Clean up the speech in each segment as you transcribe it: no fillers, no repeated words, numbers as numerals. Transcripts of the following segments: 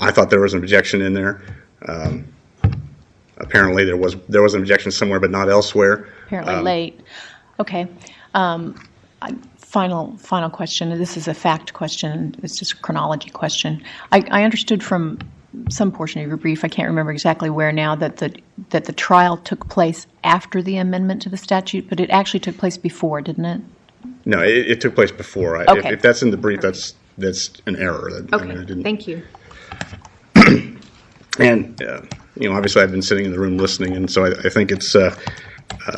I thought there was an objection in there. Apparently there was an objection somewhere, but not elsewhere. Apparently late. Okay. Final question. This is a fact question. It's just a chronology question. I understood from some portion of your brief, I can't remember exactly where now, that the trial took place after the amendment to the statute, but it actually took place before, didn't it? No, it took place before. Okay. If that's in the brief, that's an error. Okay. Thank you. And obviously, I've been sitting in the room listening, and so I think it's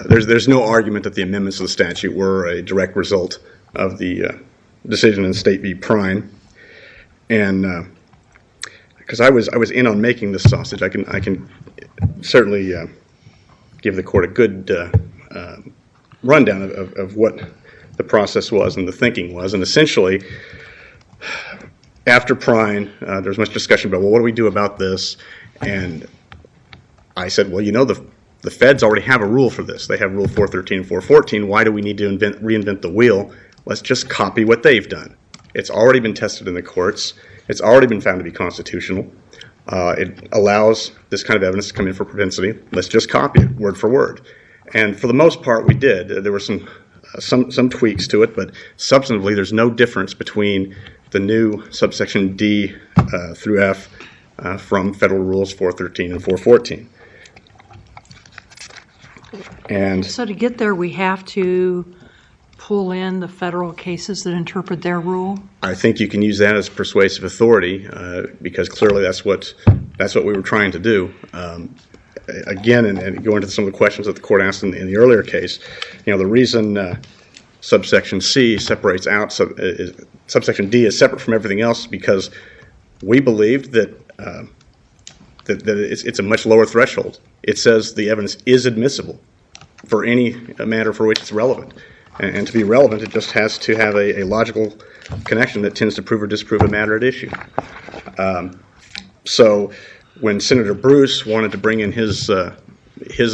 there's no argument that the amendments to the statute were a direct result of the decision in State v. Prine, and because I was in on making this sausage, I can certainly give the court a good rundown of what the process was and the thinking was. And essentially, after Prine, there was much discussion about, well, what do we do about this? And I said, well, the feds already have a rule for this. They have Rule 413 and 414. Why do we need to reinvent the wheel? Let's just copy what they've done. It's already been tested in the courts. It's already been found to be constitutional. It allows this kind of evidence to come in for propensity. Let's just copy it word for word. And for the most part, we did. There were some tweaks to it, but substantively, there's no difference between the new subsection D through F from Federal Rules 413 and 414. And so to get there, we have to pull in the federal cases that interpret their rule? I think you can use that as persuasive authority because clearly that's what we were trying to do. Again, and going into some of the questions that the court asked in the earlier case, the reason subsection C separates out, subsection D is separate from everything else because we believed that it's a much lower threshold. It says the evidence is admissible for any matter for which it's relevant. And to be relevant, it just has to have a logical connection that tends to prove or disprove a matter at issue. So when Senator Bruce wanted to bring in his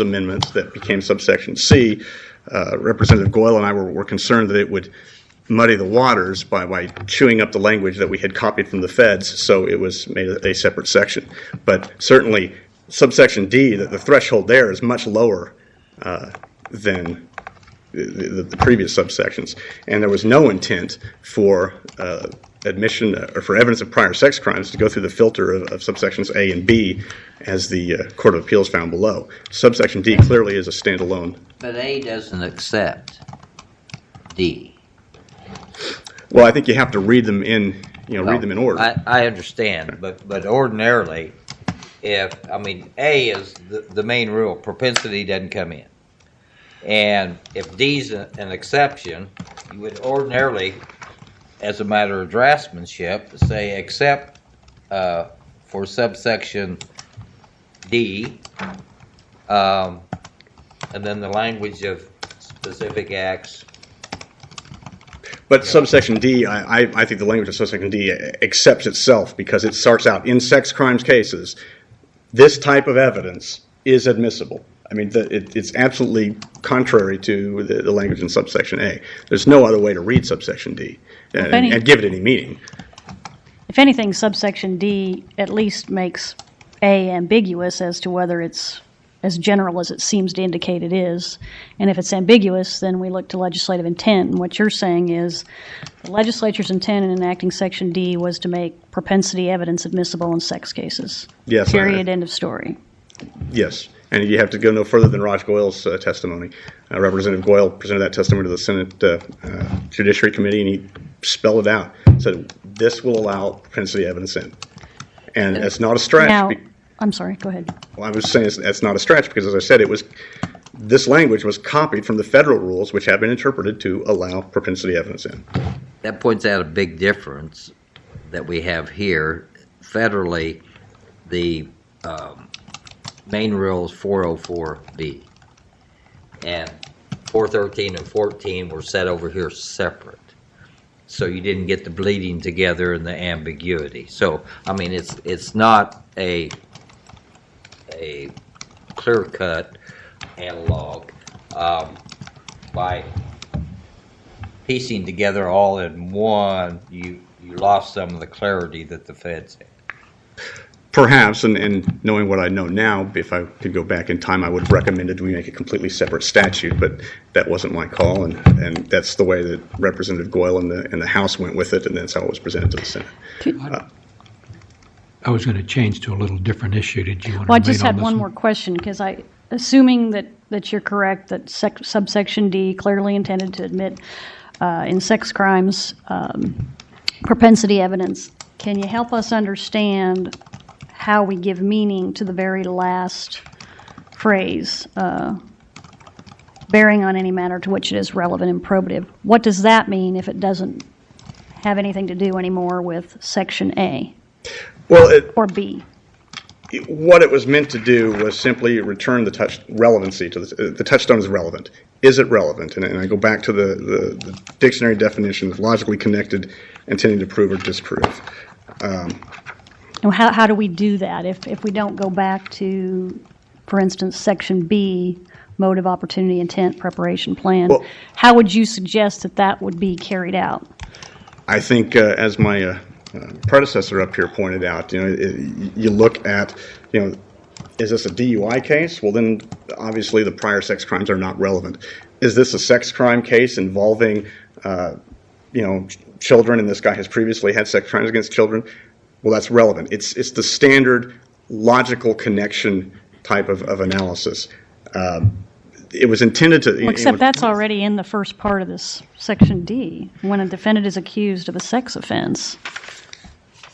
amendment that became subsection C, Representative Goyle and I were concerned that it would muddy the waters by chewing up the language that we had copied from the feds, so it was made a separate section. But certainly, subsection D, the threshold there is much lower than the previous subsections, and there was no intent for admission or for evidence of prior sex crimes to go through the filter of subsections A and B, as the Court of Appeals found below. Subsection D clearly is a standalone. But A doesn't accept D. Well, I think you have to read them in, read them in order. I understand, but ordinarily, A is the main rule. Propensity doesn't come in. And if D's an exception, you would ordinarily, as a matter of draftsmanship, say except for subsection D, and then the language of specific acts. But subsection D, I think the language of subsection D accepts itself because it starts out, in sex crimes cases, this type of evidence is admissible. It's absolutely contrary to the language in subsection A. There's no other way to read subsection D and give it any meaning. If anything, subsection D at least makes A ambiguous as to whether it's as general as it seems to indicate it is. And if it's ambiguous, then we look to legislative intent. And what you're saying is the legislature's intent in enacting section D was to make propensity evidence admissible in sex cases. Yes. Period. End of story. Yes. And you have to go no further than Raj Goyle's testimony. Representative Goyle presented that testimony to the Senate Judiciary Committee, and he spelled it out. Said this will allow propensity evidence in. And it's not a stretch. Now, I'm sorry, go ahead. Well, I was saying it's not a stretch because, as I said, this language was copied from the federal rules, which have been interpreted to allow propensity evidence in. That points out a big difference that we have here. Federally, the main rule is 404B, and 413 and 14 were set over here separate. So you didn't get the bleeding together and the ambiguity. So, it's not a clear-cut analog. By piecing together all in one, you lost some of the clarity that the feds had. Perhaps, and knowing what I know now, if I could go back in time, I would have recommended we make a completely separate statute, but that wasn't my call, and that's the way that Representative Goyle and the House went with it, and that's how it was presented to the Senate. I was going to change to a little different issue. Did you want to Well, I remain just on had this one more question, because assuming that you're correct, that subsection D clearly intended to admit in sex crimes propensity evidence, can you help us understand how we give meaning to the very last phrase, bearing on any matter to which it is relevant and probative? What does that mean if it doesn't have anything to do anymore with Section A or B? What it was meant to do was simply return the relevancy to the touchstone is relevant. Is it relevant? And I go back to the dictionary definition of logically connected, intending to prove or disprove. And how do we do that if we don't go back to, for instance, Section B, motive, opportunity, intent, preparation, plan? Well, how would you suggest that would be carried out? I think, as my predecessor up here pointed out, you look at, is this a DUI case? Well, then obviously the prior sex crimes are not relevant. Is this a sex crime case involving, children, and this guy has previously had sex crimes against children? Well, that's relevant. It's the standard logical connection type of analysis. It was intended to... Well, except that's already in the first part of this Section D. When a defendant is accused of a sex offense,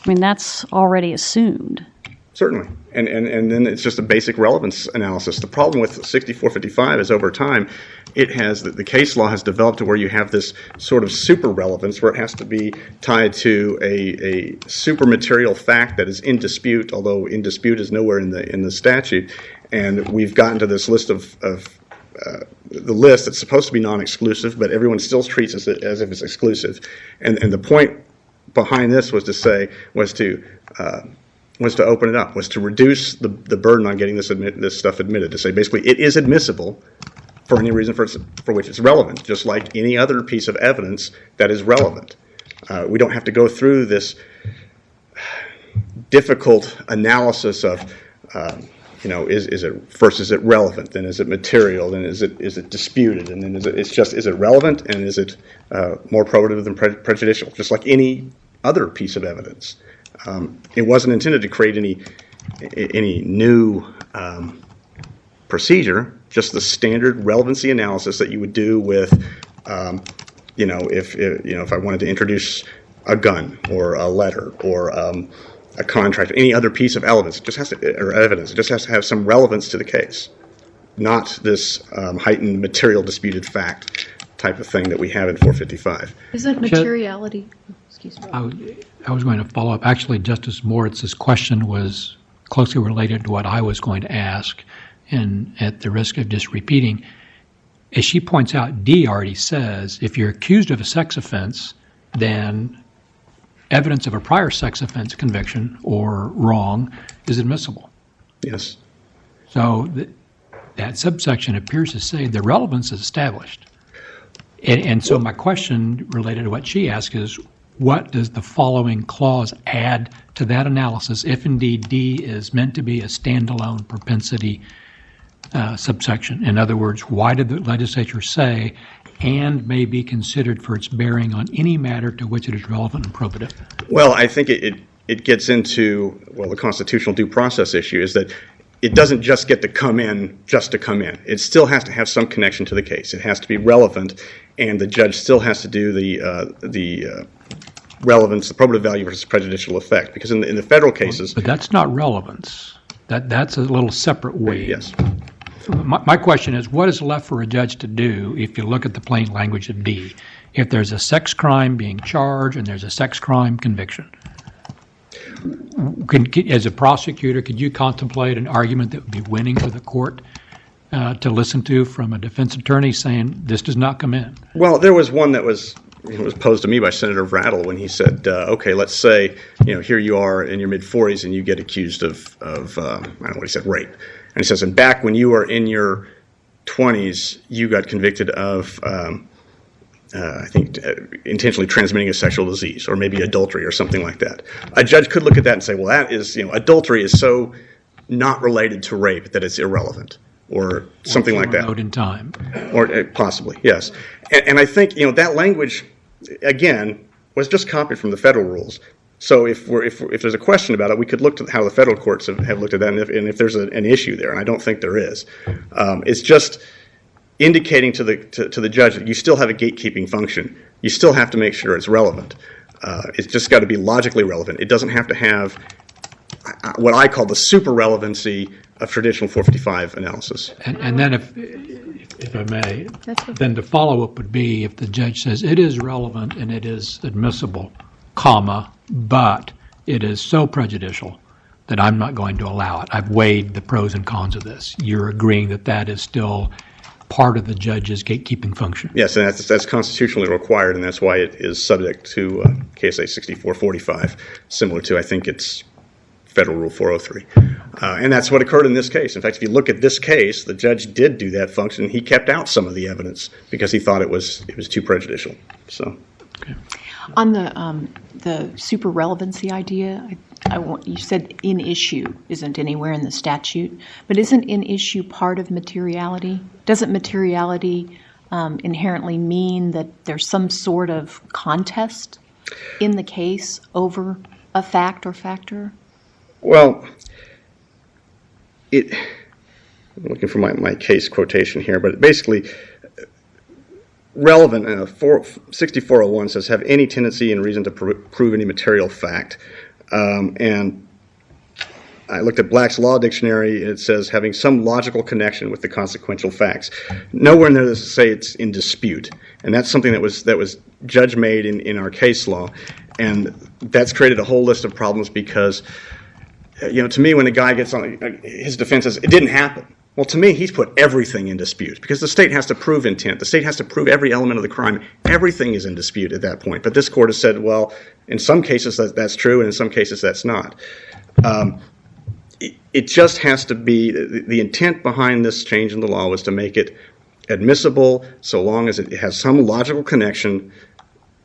I mean, that's already assumed. Certainly. And then it's just a basic relevance analysis. The problem with 6455 is over time, the case law has developed to where you have this sort of super relevance where it has to be tied to a super material fact that is in dispute, although in dispute is nowhere in the statute. And we've gotten to this list of the list that's supposed to be non-exclusive, but everyone still treats it as if it's exclusive. And the point behind this was to open it up, was to reduce the burden on getting this stuff admitted, to say basically it is admissible for any reason for which it's relevant, just like any other piece of evidence that is relevant. We don't have to go through this difficult analysis of, is it relevant, then is it material, then is it disputed, and then is it relevant, and is it more probative than prejudicial, just like any other piece of evidence. It wasn't intended to create any new procedure, just the standard relevancy analysis that you would do with, if I wanted to introduce a gun or a letter or a contract, any other piece of evidence. It just has to have some relevance to the case, not this heightened material disputed fact type of thing that we have in 455. Isn't materiality? Excuse me. I was going to follow up. Actually, Justice Moritz's question was closely related to what I was going to ask, and at the risk of just repeating, as she points out, D already says if you're accused of a sex offense, then evidence of a prior sex offense conviction or wrong is admissible. Yes. So that subsection appears to say the relevance is established. And so my question related to what she asked is, what does the following clause add to that analysis if indeed D is meant to be a standalone propensity subsection? In other words, why did the legislature say and may be considered for its bearing on any matter to which it is relevant and probative? Well, I think it gets into, the constitutional due process issue is that it doesn't just get to come in just to come in. It still has to have some connection to the case. It has to be relevant, and the judge still has to do the relevance, the probative value versus prejudicial effect. Because in the federal cases... But that's not relevance. That's a little separate way. Yes. My question is, what is left for a judge to do if you look at the plain language of D? If there's a sex crime being charged and there's a sex crime conviction, as a prosecutor, could you contemplate an argument that would be winning for the court to listen to from a defense attorney saying this does not come in? Well, there was one that was posed to me by Senator Rattle when he said, okay, let's say, here you are in your mid-40s and you get accused of I don't know what he said, rape. And he says, and back when you were in your 20s, you got convicted of intentionally transmitting a sexual disease, or maybe adultery or something like that. A judge could look at that and say, well, that is, adultery is so not related to rape that it's irrelevant, or something like that. Remote in time. Or possibly, yes. And I think, that language, again, was just copied from the federal rules. So if there's a question about it, we could look to how the federal courts have looked at that, and if there's an issue there, and I don't think there is. It's just indicating to the judge that you still have a gatekeeping function. You still have to make sure it's relevant. It's just got to be logically relevant. It doesn't have to have what I call the super relevancy of traditional 455 analysis. And then if I may, then the follow-up would be if the judge says it is relevant and it is admissible, comma, but it is so prejudicial that I'm not going to allow it. I've weighed the pros and cons of this. You're agreeing that that is still part of the judge's gatekeeping function? Yes, and that's constitutionally required, and that's why it is subject to KSA 6445, similar to, I think it's Federal Rule 403. And that's what occurred in this case. In fact, if you look at this case, the judge did do that function. He kept out some of the evidence because he thought it was too prejudicial. So, okay. On the super relevancy idea, you said in issue isn't anywhere in the statute, but isn't in issue part of materiality? Doesn't materiality inherently mean that there's some sort of contest in the case over a fact or factor? Well, I'm looking for my case quotation here, but basically, relevant, 6401 says, have any tendency and reason to prove any material fact. And I looked at Black's Law Dictionary, and it says having some logical connection with the consequential facts. Nowhere in there does it say it's in dispute. And that's something that was judge-made in our case law. And that's created a whole list of problems because, to me, when a guy gets on, his defense says, it didn't happen. Well, to me, he's put everything in dispute because the state has to prove intent. The state has to prove every element of the crime. Everything is in dispute at that point. But this court has said, well, in some cases that's true, and in some cases that's not. It just has to be, the intent behind this change in the law was to make it admissible so long as it has some logical connection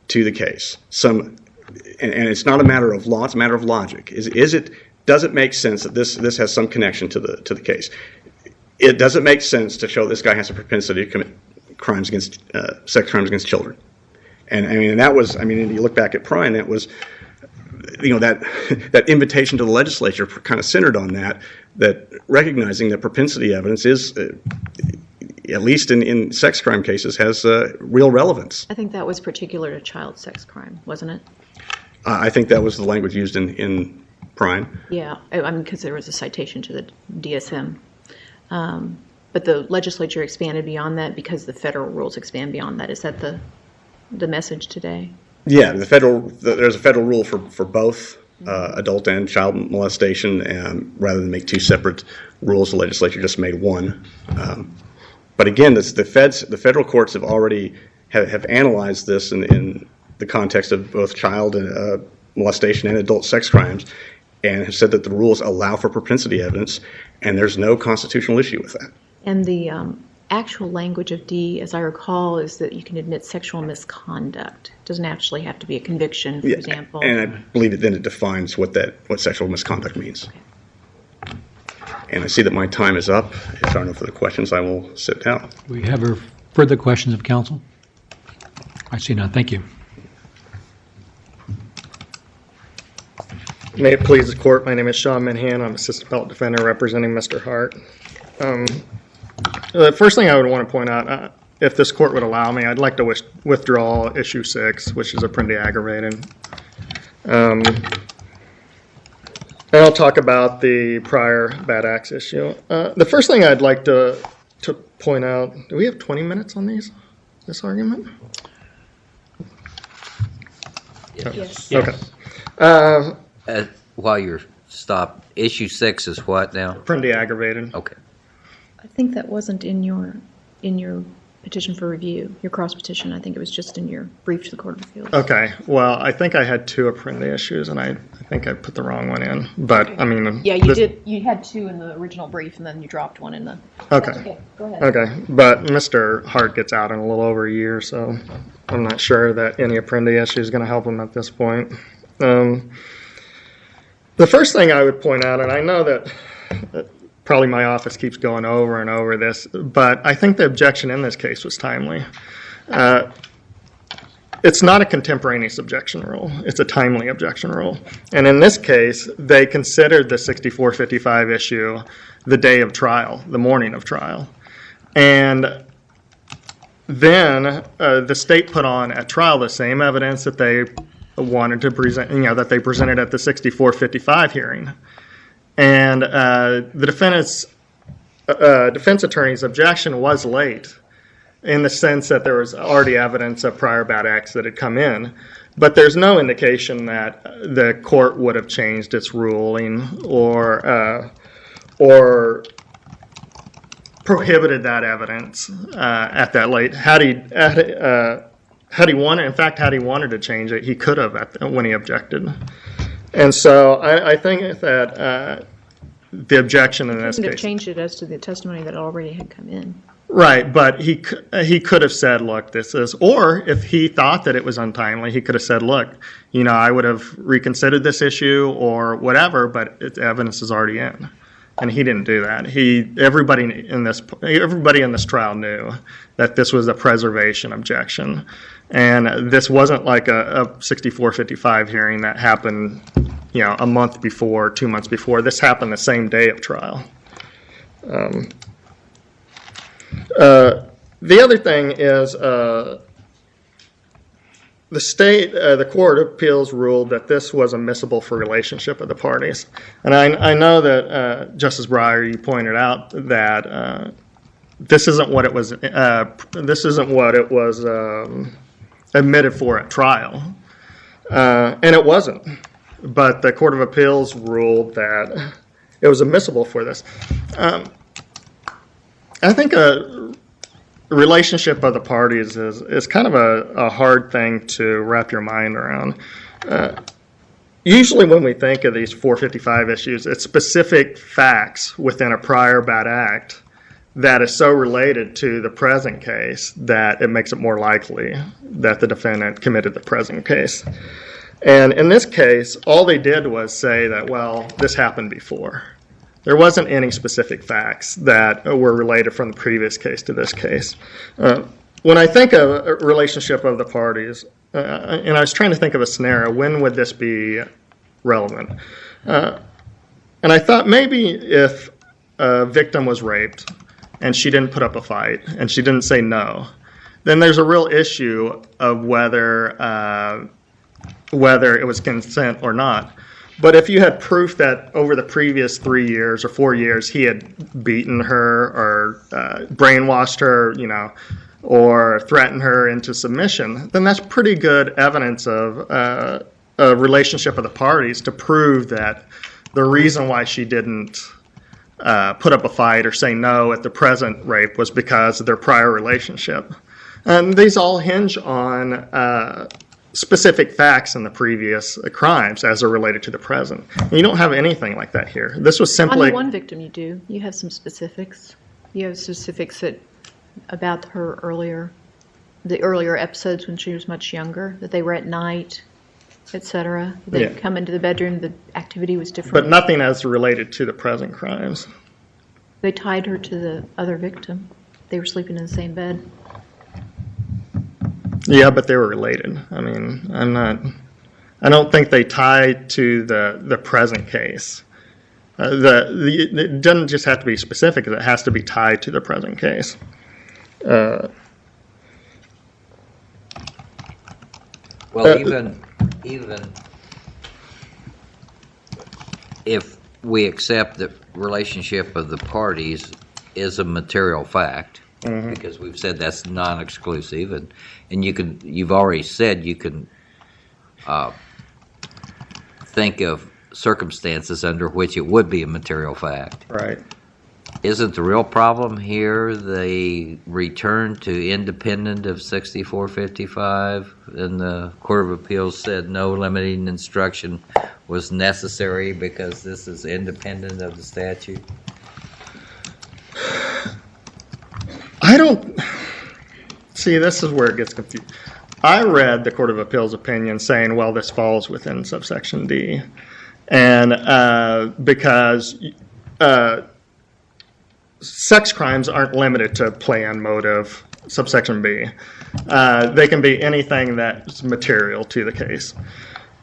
to the case. And it's not a matter of law, it's a matter of logic. Does it make sense that this has some connection to the case? It doesn't make sense to show this guy has a propensity to commit sex crimes against children. And you look back at Prine, that was, that invitation to the legislature kind of centered on that recognizing that propensity evidence is, at least in sex crime cases, has real relevance. I think that was particular to child sex crime, wasn't it? I think that was the language used in Prine. Yeah, because there was a citation to the DSM. But the legislature expanded beyond that because the federal rules expand beyond that. Is that the message today? Yeah, there's a federal rule for both adult and child molestation, and rather than make two separate rules, the legislature just made one. But again, the federal courts have already have analyzed this in the context of both child molestation and adult sex crimes, and have said that the rules allow for propensity evidence, and there's no constitutional issue with that. And the actual language of D, as I recall, is that you can admit sexual misconduct. It doesn't actually have to be a conviction, for example. And I believe then it defines what sexual misconduct means. Okay. And I see that my time is up. If there are no further questions, I will sit down. Do we have further questions of counsel? I see none. Thank you. May it please the court, my name is Sean Minhan. I'm Assistant Appellate Defender representing Mr. Hart. The first thing I would want to point out, if this court would allow me, I'd like to withdraw Issue 6, which is Apprendi aggravated. And I'll talk about the prior bad acts issue. The first thing I'd like to point out, do we have 20 minutes on this argument? Yes. Okay. While you're stopped, Issue 6 is what now? Apprendi aggravated. Okay. I think that wasn't in your petition for review, your cross petition. I think it was just in your brief to the Court of Appeals. Okay. Well, I think I had two Apprendi issues, and I think I put the wrong one in. But I mean, yeah, you did. You had two in the original brief, and then you dropped one in the. Okay. Okay. Go ahead. Okay. But Mr. Hart gets out in a little over a year, so I'm not sure that any Apprendi issue is going to help him at this point. The first thing I would point out, and I know that probably my office keeps going over and over this, but I think the objection in this case was timely. It's not a contemporaneous objection rule. It's a timely objection rule. And in this case, they considered the 6455 issue the day of trial, the morning of trial. And then the state put on at trial the same evidence that they wanted to present, that they presented at the 6455 hearing. And the defense attorney's objection was late, in the sense that there was already evidence of prior bad acts that had come in. But there's no indication that the court would have changed its ruling or prohibited that evidence at that late. Had he wanted to change it, he could have when he objected. And so I think that the objection in this Couldn't have case, changed it as to the testimony that already had come in. right? But he could have said, "Look, this is," or if he thought that it was untimely, he could have said, "Look, I would have reconsidered this issue or whatever, but evidence is already in." And he didn't do that. Everybody in this trial knew that this was a preservation objection, and this wasn't like a 6455 hearing that happened, a month before, 2 months before. This happened the same day of trial. The other thing is the Court of Appeals ruled that this was admissible for relationship of the parties. And I know that, Justice Breyer, you pointed out that this isn't what it was admitted for at trial. And it wasn't. But the Court of Appeals ruled that it was admissible for this. I think a relationship of the parties is kind of a hard thing to wrap your mind around. Usually when we think of these 455 issues, it's specific facts within a prior bad act that is so related to the present case that it makes it more likely that the defendant committed the present case. And in this case, all they did was say that, well, this happened before. There wasn't any specific facts that were related from the previous case to this case. When I think of a relationship of the parties, and I was trying to think of a scenario, when would this be relevant? And I thought maybe if a victim was raped and she didn't put up a fight and she didn't say no, then there's a real issue of whether it was consent or not. But if you had proof that over the previous 3 years or 4 years he had beaten her or brainwashed her, or threatened her into submission, then that's pretty good evidence of a relationship of the parties to prove that the reason why she didn't put up a fight or say no at the present rape was because of their prior relationship. And these all hinge on specific facts in the previous crimes as they're related to the present. And you don't have anything like that here. This was On simply... the one victim you do. You have some specifics. You have specifics about her the earlier episodes when she was much younger, that they were at night, etc. They'd come into the bedroom, the activity was different. But nothing as related to the present crimes. They tied her to the other victim. They were sleeping in the same bed. Yeah, but they were related. I mean, I don't think they tied to the present case. It doesn't just have to be specific, it has to be tied to the present case. Well, even if we accept the relationship of the parties is a material fact, because we've said that's non-exclusive, and you've already said you can think of circumstances under which it would be a material fact. Right. Isn't the real problem here the return to independent of 6455, and the Court of Appeals said no limiting instruction was necessary because this is independent of the statute? I don't... See, this is where it gets confused. I read the Court of Appeals opinion saying, well, this falls within subsection D. And because sex crimes aren't limited to plan, motive, subsection B. They can be anything that's material to the case.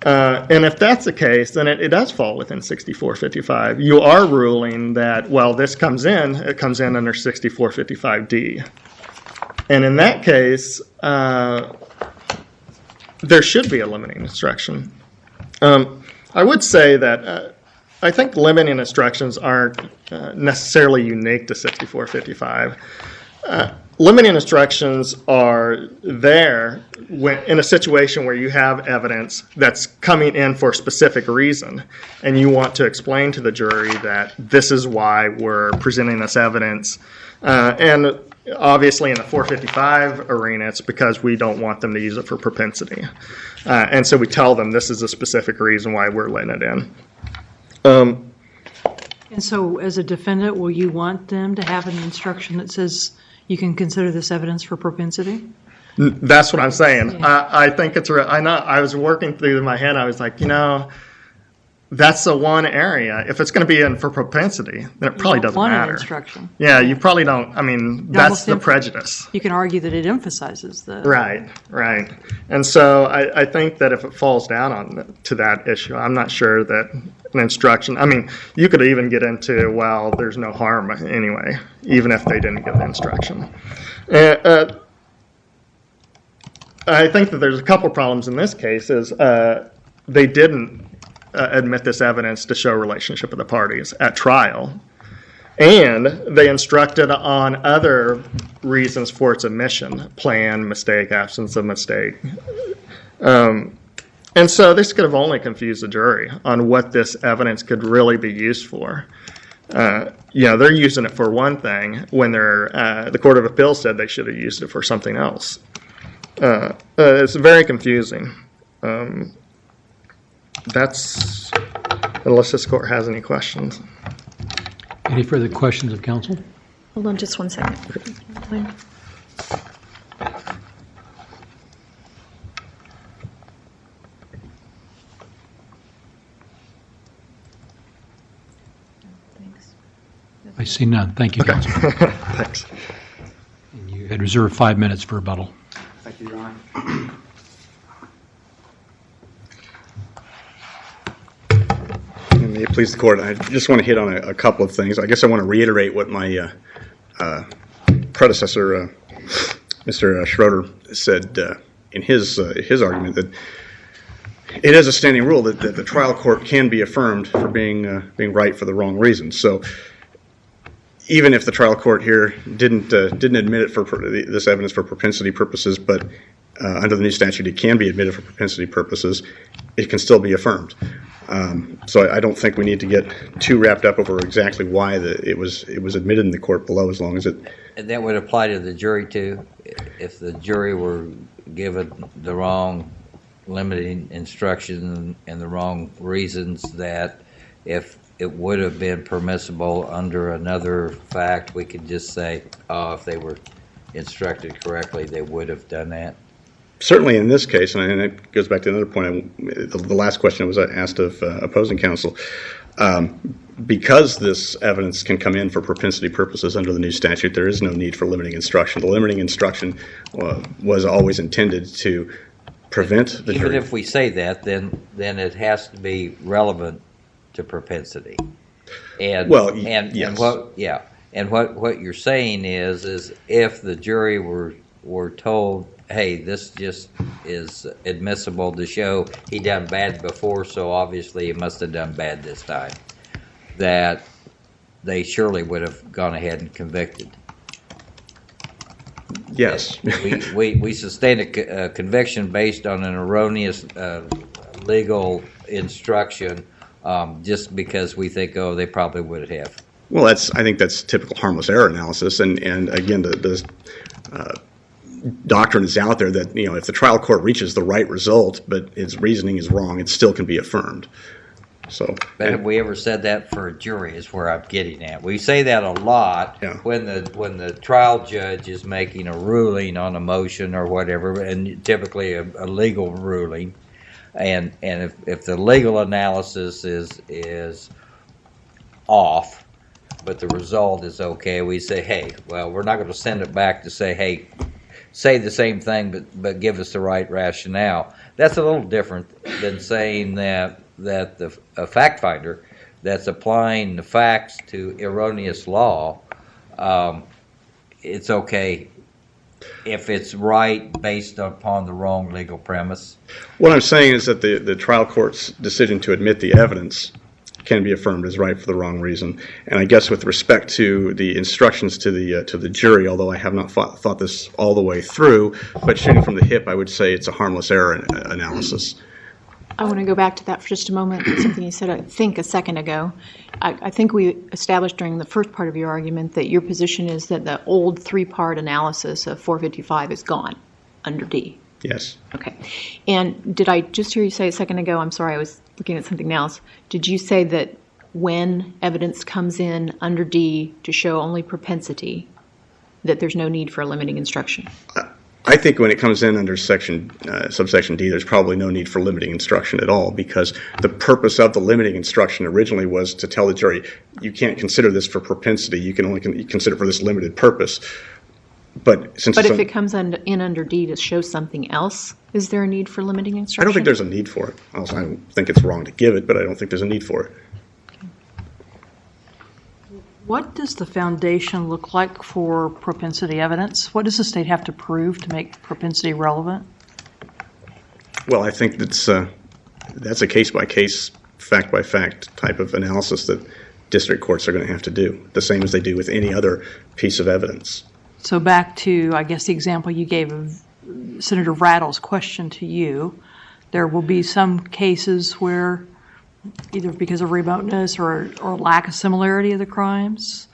And if that's the case, then it does fall within 6455. You are ruling that, well, it comes in under 6455D. And in that case, there should be a limiting instruction. I would say that I think limiting instructions aren't necessarily unique to 6455. Limiting instructions are there in a situation where you have evidence that's coming in for a specific reason, and you want to explain to the jury that this is why we're presenting this evidence. And obviously in the 455 arena, it's because we don't want them to use it for propensity. And so we tell them this is a specific reason why we're letting it in. And so as a defendant, will you want them to have an instruction that says you can consider this evidence for propensity? That's what I'm saying. Yeah. I think it's. I know. I was working through my head. I was like, that's the one area. If it's going to be in for propensity, then it probably doesn't Want an matter. instruction. Yeah, you probably don't. I mean, that's the prejudice. You can argue that it emphasizes the... Right. And so I think that if it falls down to that issue, I'm not sure that an instruction. I mean, you could even get into, well, there's no harm anyway, even if they didn't give the instruction. I think that there's a couple problems in this case. Is they didn't admit this evidence to show relationship of the parties at trial, and they instructed on other reasons for its omission: plan, mistake, absence of mistake. And so this could have only confused the jury on what this evidence could really be used for. They're using it for one thing when the Court of Appeals said they should have used it for something else. It's very confusing. That's, unless this court has any questions. Any further questions of counsel? Hold on just 1 second. I see none. Thank you, counsel. Thanks. And you had reserved 5 minutes for rebuttal. Thank you, Your Honor. And may it please the court, I just want to hit on a couple of things. I guess I want to reiterate what my predecessor, Mr. Schroeder, said in his argument, that it is a standing rule that the trial court can be affirmed for being right for the wrong reasons. So even if the trial court here didn't admit it for this evidence for propensity purposes, but under the new statute it can be admitted for propensity purposes, it can still be affirmed. So I don't think we need to get too wrapped up over exactly why it was admitted in the court below, as long as it. And that would apply to the jury too, if the jury were given the wrong limiting instruction and the wrong reasons, that if it would have been permissible under another fact, we could just say, oh, if they were instructed correctly, they would have done that. Certainly in this case, and it goes back to another point, the last question was asked of opposing counsel, because this evidence can come in for propensity purposes under the new statute, there is no need for limiting instruction. The limiting instruction was always intended to prevent the jury. Even if we say that, then it has to be relevant to propensity. And yes. And what you're saying is if the jury were told, hey, this just is admissible to show he done bad before, so obviously he must have done bad this time, that they surely would have gone ahead and convicted. Yes. We sustain a conviction based on an erroneous legal instruction just because we think, oh, they probably would have. Well, I think that's typical harmless error analysis, and again, the doctrine is out there that if the trial court reaches the right result, but its reasoning is wrong, it still can be affirmed. So, But have we ever said that for a jury is where I'm getting at. We say that a lot Yeah. when the trial judge is making a ruling on a motion or whatever, and typically a legal ruling. And if the legal analysis is off, but the result is okay, we say, hey, well, we're not going to send it back to say, hey, say the same thing, but give us the right rationale. That's a little different than saying that a fact finder that's applying the facts to erroneous law, it's okay if it's right based upon the wrong legal premise. what I'm saying is that the trial court's decision to admit the evidence can be affirmed as right for the wrong reason. And I guess with respect to the instructions to the jury, although I have not thought this all the way through, but shooting from the hip, I would say it's a harmless error analysis. I want to go back to that for just a moment. Something you said, I think, a second ago. I think we established during the first part of your argument that your position is that the old three-part analysis of 455 is gone under D. Yes. Okay. And did I just hear you say a second ago, I'm sorry, I was looking at something else. Did you say that when evidence comes in under D to show only propensity, that there's no need for a limiting instruction? I think when it comes in under subsection D, there's probably no need for limiting instruction at all, because the purpose of the limiting instruction originally was to tell the jury, you can't consider this for propensity, you can only consider it for this limited purpose. But if it comes in under D to show something else, is there a need for limiting instruction? I don't think there's a need for it. Also, I don't think it's wrong to give it, but I don't think there's a need for it. What does the foundation look like for propensity evidence? What does the state have to prove to make propensity relevant? Well, I think that's a case-by-case, fact-by-fact type of analysis that district courts are going to have to do, the same as they do with any other piece of evidence. So back to, I guess, the example you gave of Senator Rattle's question to you, there will be some cases where either because of remoteness or lack of similarity of the crimes.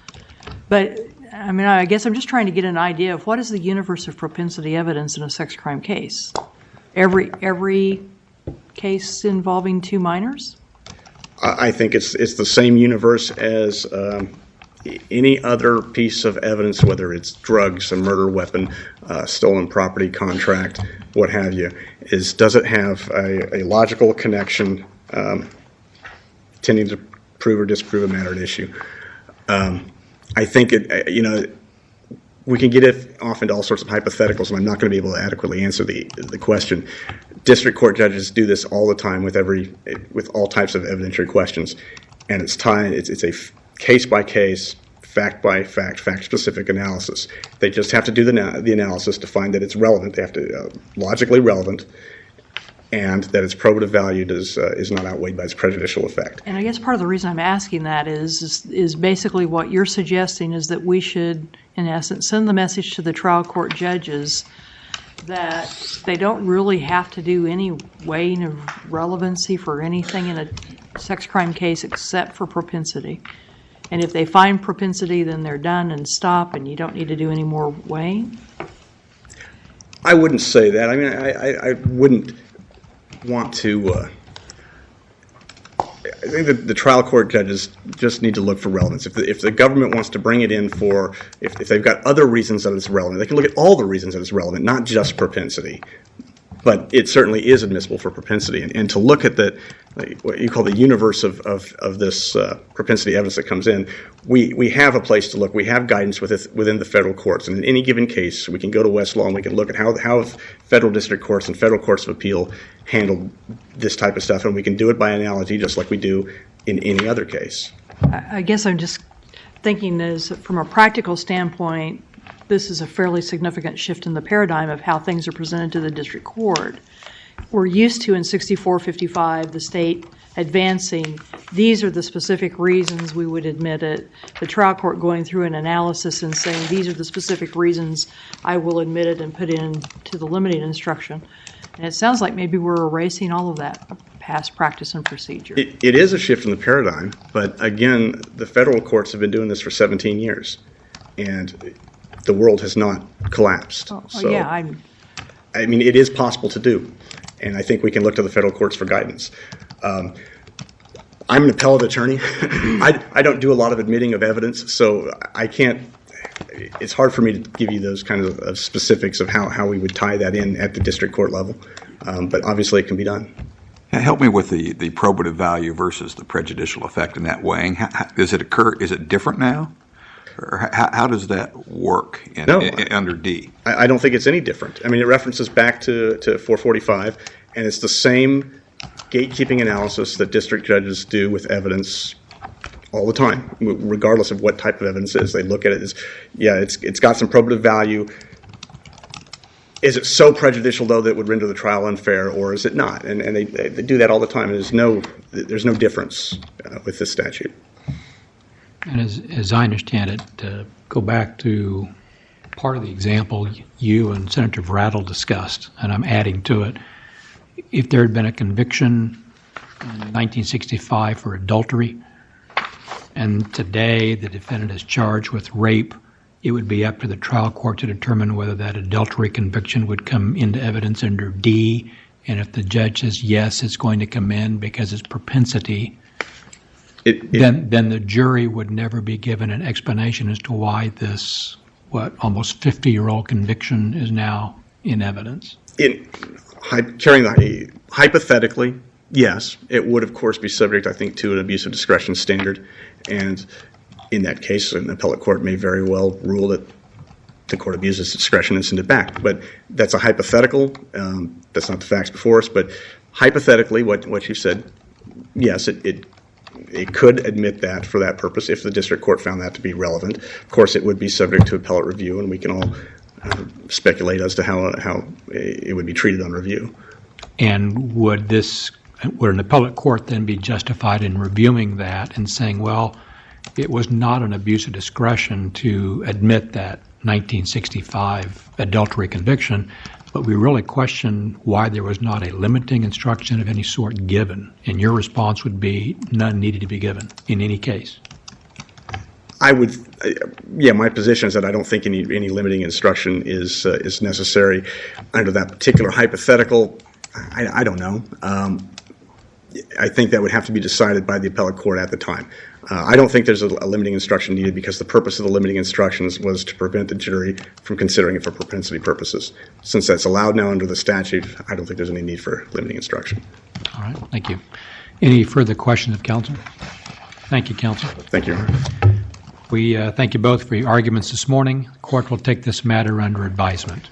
But, I mean, I guess I'm just trying to get an idea of what is the universe of propensity evidence in a sex crime case? Every case involving two minors? I think it's the same universe as any other piece of evidence, whether it's drugs, a murder weapon, stolen property, contract, what have you, does it have a logical connection tending to prove or disprove a matter at issue? I think we can get off into all sorts of hypotheticals, and I'm not going to be able to adequately answer the question. District court judges do this all the time with all types of evidentiary questions, and it's a case-by-case, fact-by-fact, fact-specific analysis. They just have to do the analysis to find that it's relevant. They have to logically relevant, and that its probative value is not outweighed by its prejudicial effect. And I guess part of the reason I'm asking that is basically what you're suggesting is that we should, in essence, send the message to the trial court judges that they don't really have to do any weighing of relevancy for anything in a sex crime case except for propensity. And if they find propensity, then they're done and stop, and you don't need to do any more weighing? I wouldn't say that. I mean, I wouldn't want to. I think that the trial court judges just need to look for relevance. If the government wants to bring it in if they've got other reasons that it's relevant, they can look at all the reasons that it's relevant, not just propensity. But it certainly is admissible for propensity. And to look at what you call the universe of this propensity evidence that comes in, we have a place to look. We have guidance within the federal courts. And in any given case, we can go to Westlaw and we can look at how federal district courts and federal courts of appeal handle this type of stuff. And we can do it by analogy just like we do in any other case. I guess I'm just thinking from a practical standpoint, this is a fairly significant shift in the paradigm of how things are presented to the district court. We're used to in 6455 the state advancing, these are the specific reasons we would admit it, the trial court going through an analysis and saying these are the specific reasons I will admit it and put into the limiting instruction. And it sounds like maybe we're erasing all of that past practice and procedure. It is a shift in the paradigm, but again, the federal courts have been doing this for 17 years. And the world has not collapsed. Yeah, I mean, it is possible to do, and I think we can look to the federal courts for guidance. I'm an appellate attorney. I don't do a lot of admitting of evidence, so I can't. It's hard for me to give you those kind of specifics of how we would tie that in at the district court level, but obviously it can be done. Help me with the probative value versus the prejudicial effect in that weighing. Does it occur? Is it different now? Or how does that work under D? I don't think it's any different. I mean, it references back to 445, and it's the same gatekeeping analysis that district judges do with evidence all the time, regardless of what type of evidence it is. They look at it as, it's got some probative value. Is it so prejudicial, though, that it would render the trial unfair, or is it not? And they do that all the time. And there's no difference with this statute. And as I understand it, to go back to part of the example you and Senator Brattle discussed, and I'm adding to it, if there had been a conviction in 1965 for adultery, and today the defendant is charged with rape, it would be up to the trial court to determine whether that adultery conviction would come into evidence under D, and if the judge says yes, it's going to come in because it's propensity, then the jury would never be given an explanation as to why this, almost 50-year-old conviction is now in evidence. Hypothetically, yes, it would, of course, be subject, I think, to an abuse of discretion standard. And in that case, an appellate court may very well rule that the court abuses discretion and send it back. But that's a hypothetical. That's not the facts before us. But hypothetically, what you said, yes, it could admit that for that purpose if the district court found that to be relevant. Of course, it would be subject to appellate review, and we can all speculate as to how it would be treated on review. And would an appellate court then be justified in reviewing that and saying, well, it was not an abuse of discretion to admit that 1965 adultery conviction, but we really question why there was not a limiting instruction of any sort given? And your response would be none needed to be given in any case. My position is that I don't think any limiting instruction is necessary under that particular hypothetical. I don't know. I think that would have to be decided by the appellate court at the time. I don't think there's a limiting instruction needed because the purpose of the limiting instructions was to prevent the jury from considering it for propensity purposes. Since that's allowed now under the statute, I don't think there's any need for limiting instruction. All right, thank you. Any further questions of counsel? Thank you, counsel. Thank you. We thank you both for your arguments this morning. The court will take this matter under advisement.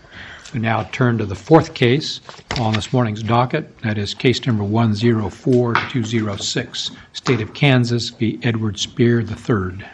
We now turn to the fourth case on this morning's docket. That is case number 104206, State of Kansas v. Edward Spear III.